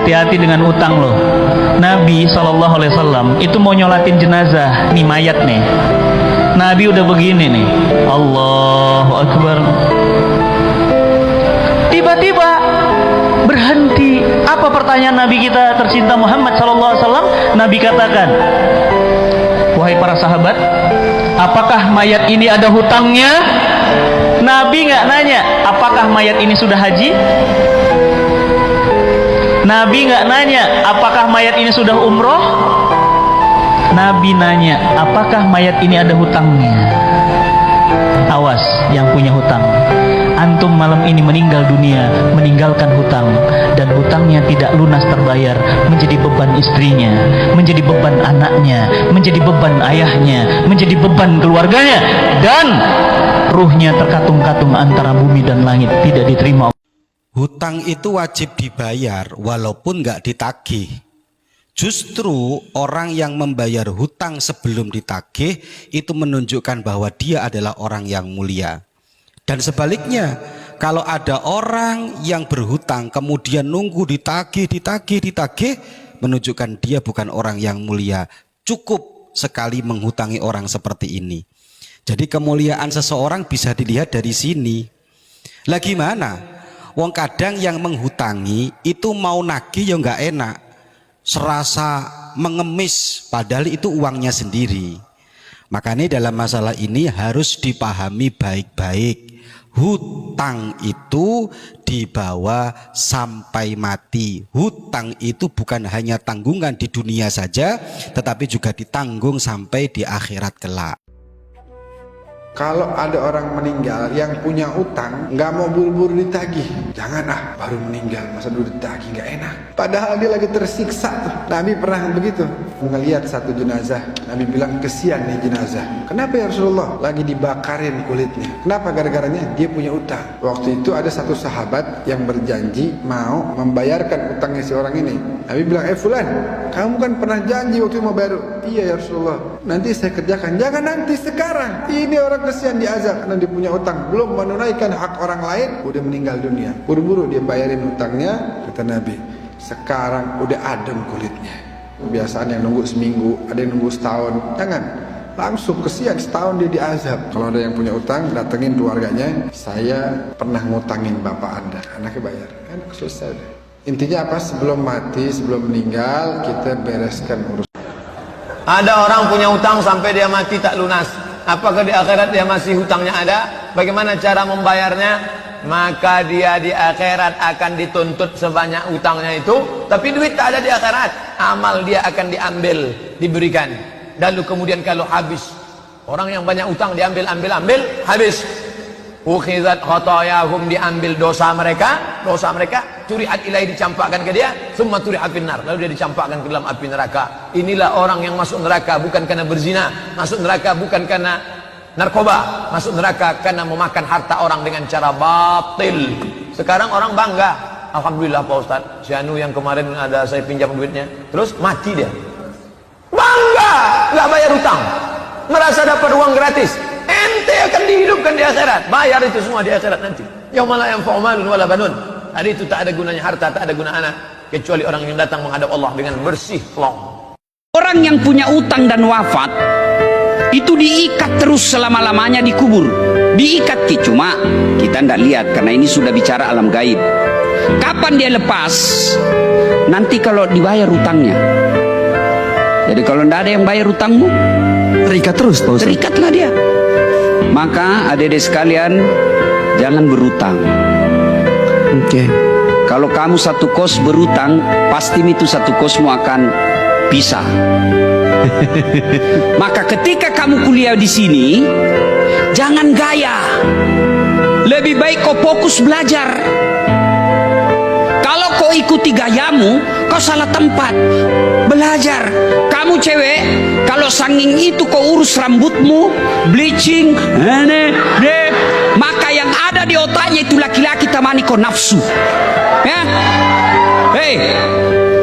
hati-hati dengan utang loh. Nabi SAW itu mau nyolatin jenazah, nih mayat nih. Nabi udah begini nih, Allahu Akbar. Tiba-tiba berhenti. Apa pertanyaan Nabi kita tercinta Muhammad SAW? Nabi katakan, wahai para sahabat, apakah mayat ini ada hutangnya? Nabi nggak nanya, apakah mayat ini sudah haji? Nabi nggak nanya, apakah mayat ini sudah umroh? Nabi nanya, apakah mayat ini ada hutangnya? Awas yang punya hutang. Antum malam ini meninggal dunia, meninggalkan hutang, dan hutangnya tidak lunas terbayar, menjadi beban istrinya, menjadi beban anaknya, menjadi beban ayahnya, menjadi beban keluarganya, dan ruhnya terkatung-katung antara bumi dan langit, tidak diterima. Hutang itu wajib dibayar walaupun nggak ditagih. Justru orang yang membayar hutang sebelum ditagih itu menunjukkan bahwa dia adalah orang yang mulia. Dan sebaliknya, kalau ada orang yang berhutang kemudian nunggu ditagih, menunjukkan dia bukan orang yang mulia. Cukup sekali menghutangi orang seperti ini. Jadi kemuliaan seseorang bisa dilihat dari sini. Lah gimana? Wong kadang yang menghutangi itu mau nagih ya nggak enak, serasa mengemis padahal itu uangnya sendiri. Makanya dalam masalah ini harus dipahami baik-baik. Hutang itu dibawa sampai mati. Hutang itu bukan hanya tanggungan di dunia saja, tetapi juga ditanggung sampai di akhirat kelak. Kalau ada orang meninggal yang punya utang, nggak mau buru-buru ditagih. Jangan baru meninggal masa dulu ditagih, nggak enak. Padahal dia lagi tersiksa tuh. Nabi pernah begitu, ngelihat satu jenazah. Nabi bilang, kesian nih jenazah. Kenapa ya Rasulullah? Lagi dibakarin kulitnya. Kenapa? Gara-garanya dia punya utang. Waktu itu ada satu sahabat yang berjanji mau membayarkan utangnya si orang ini. Nabi bilang, fulan, kamu kan pernah janji waktu itu mau bayar. Iya ya Rasulullah, nanti saya kerjakan. Jangan nanti, sekarang. Ini orang kesian diazab karena dia punya utang, belum menunaikan hak orang lain, udah meninggal dunia. Buru-buru dia bayarin utangnya. Kata Nabi, sekarang udah adem kulitnya. Kebiasaan yang nunggu seminggu, ada yang nunggu setahun. Jangan, langsung kesian setahun dia diazab. Kalau ada yang punya utang, datengin keluarganya. Saya pernah ngutangin bapak anda, anaknya bayar. Enak, selesai deh. Intinya apa? Sebelum mati, sebelum meninggal, kita bereskan urusan. Ada orang punya utang sampai dia mati tak lunas. Apakah di akhirat dia masih hutangnya ada? Bagaimana cara membayarnya? Maka dia di akhirat akan dituntut sebanyak utangnya itu. Tapi duit tak ada di akhirat. Amal dia akan diambil, diberikan. Lalu kemudian kalau habis, orang yang banyak utang diambil, habis. Ukhizat khotoyahum, diambil dosa mereka, curiat ilahi, dicampakkan ke dia, summa turihat finnar, lalu dia dicampakkan ke dalam api neraka. Inilah orang yang masuk neraka bukan karena berzina, masuk neraka bukan karena narkoba, masuk neraka karena memakan harta orang dengan cara batil. Sekarang orang bangga, alhamdulillah Pak Ustaz, si Anu yang kemarin ada saya pinjam duitnya, terus mati dia. Bangga, nggak bayar hutang, merasa dapat uang gratis. Ente akan dihidupkan di akhirat, bayar itu semua di akhirat nanti. Yauma la yanfa'u malun wala banun. Hari itu tak ada gunanya harta, tak ada guna anak, kecuali orang yang datang menghadap Allah dengan bersih plong. Orang yang punya utang dan wafat itu diikat terus selama-lamanya, dikubur, diikat. Cuma kita tidak lihat karena ini sudah bicara alam gaib. Kapan dia lepas? Nanti kalau dibayar utangnya. Jadi kalau tidak ada yang bayar utangmu, terikat terus, Pak Ustaz. Terikatlah dia. Maka adik-adik sekalian, jangan berutang. Oke. Kalau kamu satu kos berutang, pasti itu satu kosmu akan pisah. Maka ketika kamu kuliah di sini, jangan gaya. Lebih baik kau fokus belajar. Kalau kau ikuti gayamu, kau salah tempat. Belajar. Kamu cewek, kalau sanging itu kau urus rambutmu, bleaching, maka yang ada di otaknya itu laki-laki temani kau nafsu. Ya?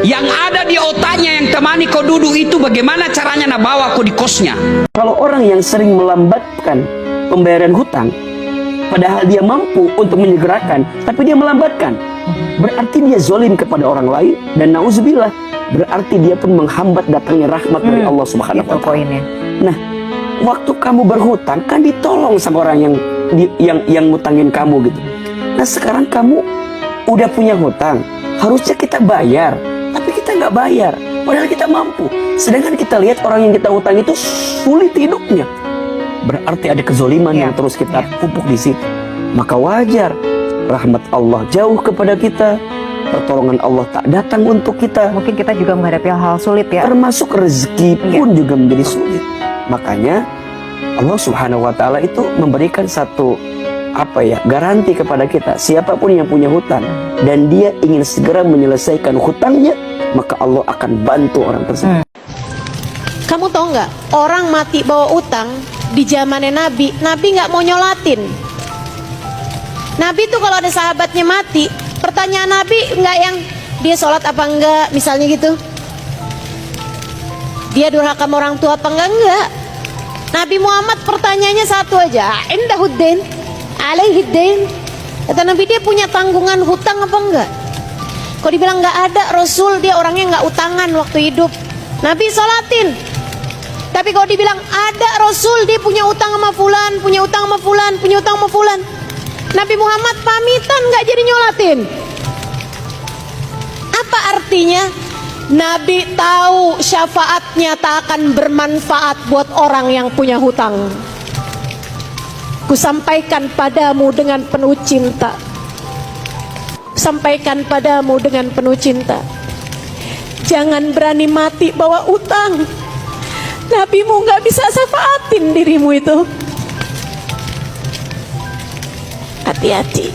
Yang ada di otaknya yang temani kau duduk itu bagaimana caranya nak bawa kau di kosnya. Kalau orang yang sering melambatkan pembayaran hutang, padahal dia mampu untuk menyegerakan, tapi dia melambatkan. Berarti dia zalim kepada orang lain, dan nauzubillah, berarti dia pun menghambat datangnya rahmat dari Allah Subhanahu wa taala. Poinnya. Nah, waktu kamu berhutang kan ditolong sama orang yang ngutangin kamu gitu. Nah, sekarang kamu udah punya hutang, harusnya kita bayar, tapi kita nggak bayar, padahal kita mampu. Sedangkan kita lihat orang yang kita hutang itu sulit hidupnya, berarti ada kezoliman yang terus kita pupuk di situ. Maka wajar rahmat Allah jauh kepada kita, pertolongan Allah tak datang untuk kita. Mungkin kita juga menghadapi hal-hal sulit ya. Termasuk rezeki pun juga menjadi sulit. Makanya Allah Subhanahu wa taala itu memberikan satu garansi kepada kita. Siapapun yang punya hutang dan dia ingin segera menyelesaikan hutangnya, maka Allah akan bantu orang tersebut. Kamu tahu nggak, orang mati bawa utang di zamannya Nabi nggak mau nyolatin. Nabi tuh kalau ada sahabatnya mati, pertanyaan Nabi nggak yang dia sholat apa enggak, misalnya gitu. Dia durhaka sama orang tua apa enggak. Nabi Muhammad pertanyaannya satu aja, indahuddin, alaihiddin. Kata Nabi, dia punya tanggungan hutang apa enggak? Kalau dibilang nggak ada, Rasul dia orangnya nggak utangan waktu hidup. Nabi sholatin. Tapi kalau dibilang ada, Rasul dia punya utang sama fulan, punya utang sama fulan, punya utang sama fulan. Nabi Muhammad pamitan nggak jadi nyolatin. Apa artinya? Nabi tahu syafaatnya tak akan bermanfaat buat orang yang punya hutang. Kusampaikan padamu dengan penuh cinta. Sampaikan padamu dengan penuh cinta. Jangan berani mati bawa utang. Nabimu nggak bisa syafaatin dirimu itu. Hati-hati.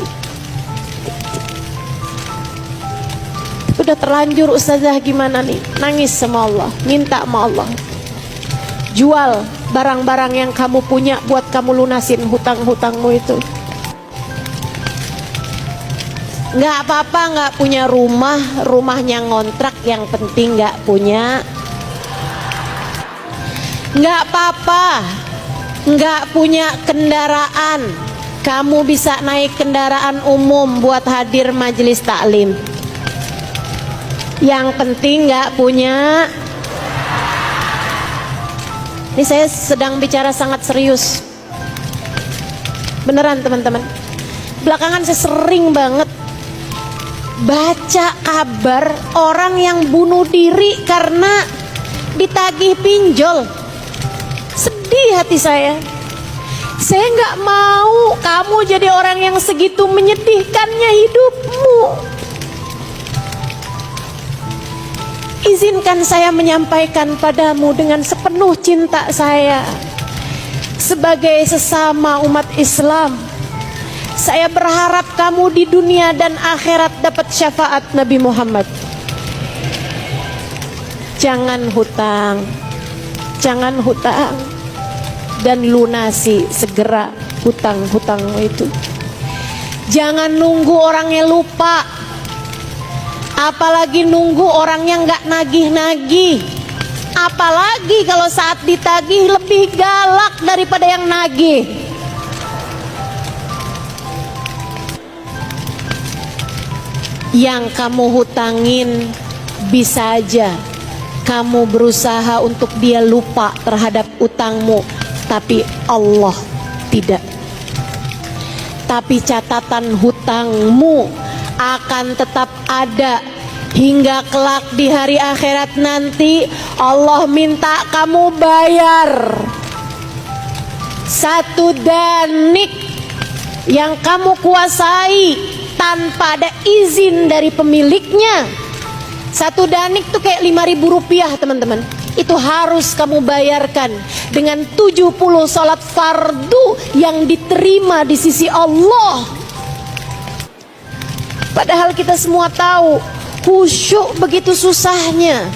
Udah terlanjur ustazah, gimana nih? Nangis sama Allah, minta sama Allah. Jual barang-barang yang kamu punya buat kamu lunasin hutang-hutangmu itu. Nggak apa-apa nggak punya rumah, rumahnya ngontrak, yang penting nggak punya. Nggak apa-apa nggak punya kendaraan, kamu bisa naik kendaraan umum buat hadir majelis taklim. Yang penting nggak punya. Ini saya sedang bicara sangat serius, beneran teman-teman. Belakangan saya sering banget baca kabar orang yang bunuh diri karena ditagih pinjol. Sedih hati saya. Saya nggak mau kamu jadi orang yang segitu menyedihkannya hidupmu. Izinkan saya menyampaikan padamu dengan sepenuh cinta saya. Sebagai sesama umat Islam, saya berharap kamu di dunia dan akhirat dapat syafaat Nabi Muhammad. Jangan hutang, jangan hutang, dan lunasi segera hutang-hutangmu itu. Jangan nunggu orangnya lupa, apalagi nunggu orangnya nggak nagih-nagih. Apalagi kalau saat ditagih lebih galak daripada yang nagih. Yang kamu hutangin bisa aja kamu berusaha untuk dia lupa terhadap utangmu, tapi Allah tidak. Tapi catatan hutangmu akan tetap ada hingga kelak di hari akhirat nanti. Allah minta kamu bayar satu danik yang kamu kuasai tanpa ada izin dari pemiliknya. Satu danik tuh kayak 5.000 rupiah teman-teman. Itu harus kamu bayarkan dengan 70 sholat fardu yang diterima di sisi Allah. Padahal kita semua tahu khusyuk begitu susahnya.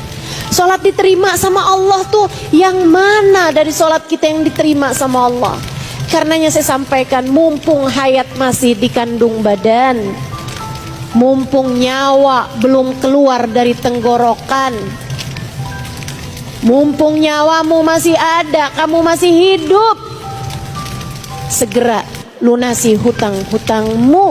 Sholat diterima sama Allah tuh yang mana dari sholat kita yang diterima sama Allah? Karenanya saya sampaikan, mumpung hayat masih di kandung badan, mumpung nyawa belum keluar dari tenggorokan, mumpung nyawamu masih ada, kamu masih hidup, segera lunasi hutang-hutangmu.